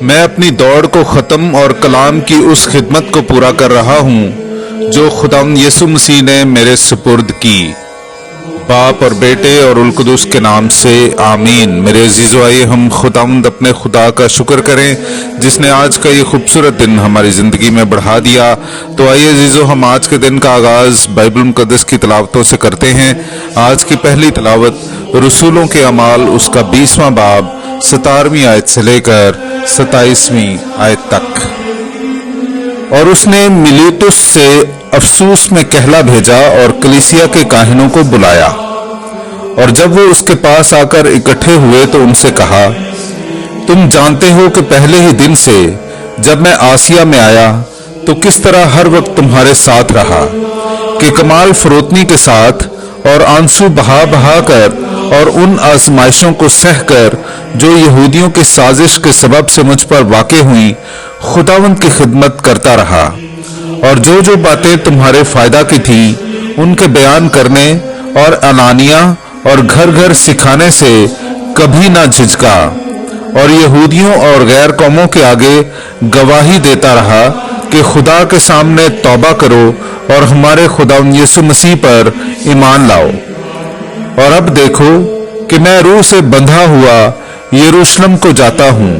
میں اپنی دوڑ کو ختم اور کلام کی اس خدمت کو پورا کر رہا ہوں جو خداوند یسوع مسیح نے میرے سپرد کی۔ باپ اور بیٹے اور روح القدس کے نام سے آمین۔ میرے عزیزو، آئیے ہم خداوند اپنے خدا کا شکر کریں جس نے آج کا یہ خوبصورت دن ہماری زندگی میں بڑھا دیا۔ تو آئیے عزیزو، ہم آج کے دن کا آغاز بائبل مقدس کی تلاوتوں سے کرتے ہیں۔ آج کی پہلی تلاوت رسولوں کے اعمال اس کا 20واں باب 17ویں آیت سے لے کر 27ویں آیت تک۔ اور اس نے میلیتوس سے افسوس میں کہلا بھیجا اور کلیسیا کے کاہنوں کو بلایا، اور جب وہ اس کے پاس آ کر اکٹھے ہوئے تو ان سے کہا، تم جانتے ہو کہ پہلے ہی دن سے جب میں آسیا میں آیا تو کس طرح ہر وقت تمہارے ساتھ رہا، کہ کمال فروتنی کے ساتھ اور آنسو بہا بہا کر اور ان آزمائشوں کو سہ کر جو یہودیوں کی سازش کے سبب سے مجھ پر واقع ہوئیں، خداوند کی خدمت کرتا رہا، اور جو جو باتیں تمہارے فائدہ کی تھی ان کے بیان کرنے اور علانیہ اور گھر گھر سکھانے سے کبھی نہ جھجکا، اور یہودیوں اور غیر قوموں کے آگے گواہی دیتا رہا کہ خدا کے سامنے توبہ کرو اور ہمارے خداوند یسوع مسیح پر ایمان لاؤ۔ اور اب دیکھو کہ میں روح سے بندھا ہوا یروشلم کو جاتا ہوں،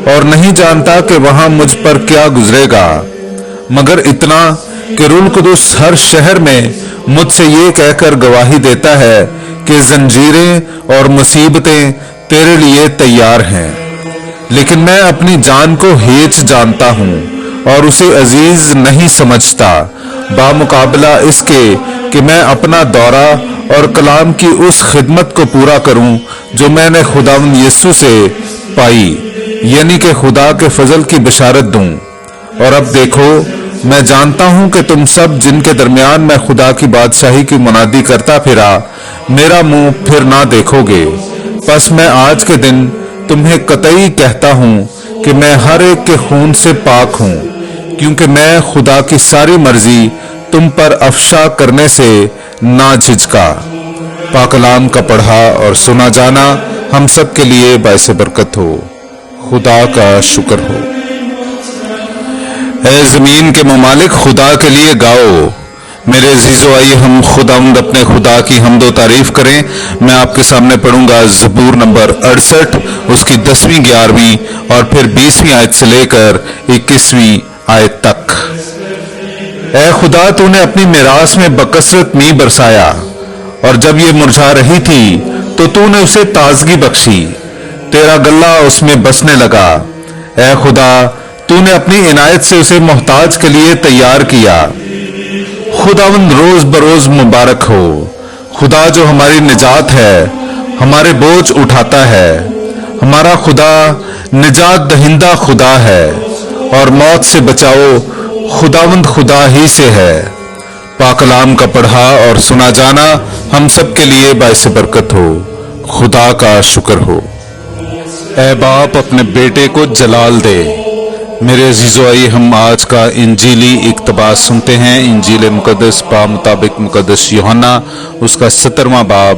اور نہیں جانتا کہ وہاں مجھ پر کیا گزرے گا، مگر اتنا کہ روح القدس ہر شہر میں مجھ سے یہ کہہ کر گواہی دیتا ہے کہ زنجیریں اور مصیبتیں تیرے لیے تیار ہیں، لیکن میں اپنی جان کو ہیچ جانتا ہوں اور اسے عزیز نہیں سمجھتا، بامقابلہ اس کے کہ میں اپنا دورہ اور کلام کی اس خدمت کو پورا کروں جو میں نے خداوند یسوع سے پائی، یعنی کہ خدا کے فضل کی بشارت دوں۔ اور اب دیکھو، میں جانتا ہوں کہ تم سب جن کے درمیان میں خدا کی بادشاہی کی منادی کرتا پھرا، میرا منہ پھر نہ دیکھو گے۔ پس میں آج کے دن تمہیں قطعی کہتا ہوں کہ میں ہر ایک کے خون سے پاک ہوں، کیونکہ میں خدا کی ساری مرضی تم پر افشا کرنے سے نہ جھجکا۔ پاک کلام کا پڑھا اور سنا جانا ہم سب کے لیے باعث برکت ہو۔ خدا کا شکر ہو۔ اے زمین کے ممالک، خدا کے لیے گاؤ۔ میرے عزیزو، آئیے ہم خداوند اپنے خدا کی حمد و تعریف کریں۔ میں آپ کے سامنے پڑھوں گا زبور نمبر 68، اس کی 10ویں 11ویں اور پھر 20ویں آیت سے لے کر 21ویں آیت تک۔ اے خدا، تو نے اپنی میراث میں بکثرت می برسایا، اور جب یہ مرجھا رہی تھی تو نے اسے تازگی بخشی، تیرا گلہ اس میں بسنے لگا۔ اے خدا، تو نے اپنی عنایت سے اسے محتاج کے لیے تیار کیا۔ خداوند روز بروز مبارک ہو۔ خدا جو ہماری نجات ہے، ہمارے بوجھ اٹھاتا ہے۔ ہمارا خدا نجات دہندہ خدا ہے، اور موت سے بچاؤ خداوند خدا ہی سے ہے۔ پاک کلام کا پڑھا اور سنا جانا ہم سب کے لیے باعث برکت ہو۔ خدا کا شکر ہو۔ اے باپ، اپنے بیٹے کو جلال دے۔ میرے عزیزو، آئیے ہم آج کا انجیلی اقتباس سنتے ہیں۔ انجیل مقدس مطابق مقدس یوحنا اس کا 17واں باب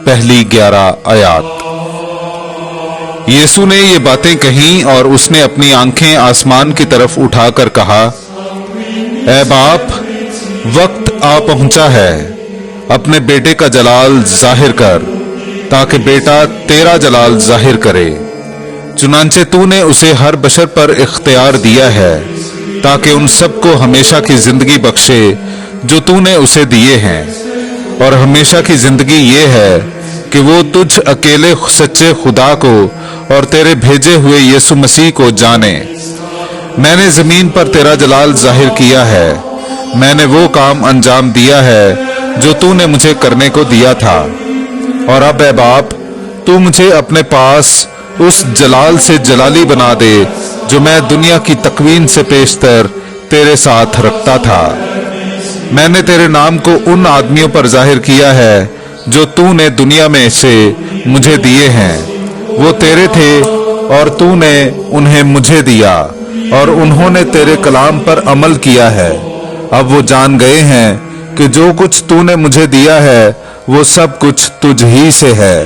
پہلی 11 آیات۔ یسوع نے یہ باتیں کہیں اور اس نے اپنی آنکھیں آسمان کی طرف اٹھا کر کہا، اے باپ، وقت آ پہنچا ہے، اپنے بیٹے کا جلال ظاہر کر، تاکہ بیٹا تیرا جلال ظاہر کرے۔ چنانچہ تو نے اسے ہر بشر پر اختیار دیا ہے، تاکہ ان سب کو ہمیشہ کی زندگی بخشے جو تو نے اسے دیے ہیں، اور ہمیشہ کی زندگی یہ ہے کہ وہ تجھ اکیلے سچے خدا کو اور تیرے بھیجے ہوئے یسوع مسیح کو جانے۔ میں نے زمین پر تیرا جلال ظاہر کیا ہے، میں نے وہ کام انجام دیا ہے جو تو نے مجھے کرنے کو دیا تھا، اور اب اے باپ، تو مجھے اپنے پاس اس جلال سے جلالی بنا دے جو میں دنیا کی تکوین سے پیشتر تیرے ساتھ رکھتا تھا۔ میں نے تیرے نام کو ان آدمیوں پر ظاہر کیا ہے جو تو نے دنیا میں سے مجھے دیے ہیں، وہ تیرے تھے اور تو نے انہیں مجھے دیا، اور انہوں نے تیرے کلام پر عمل کیا ہے۔ اب وہ جان گئے ہیں کہ جو کچھ تو نے مجھے دیا ہے وہ سب کچھ تجھ ہی سے ہے،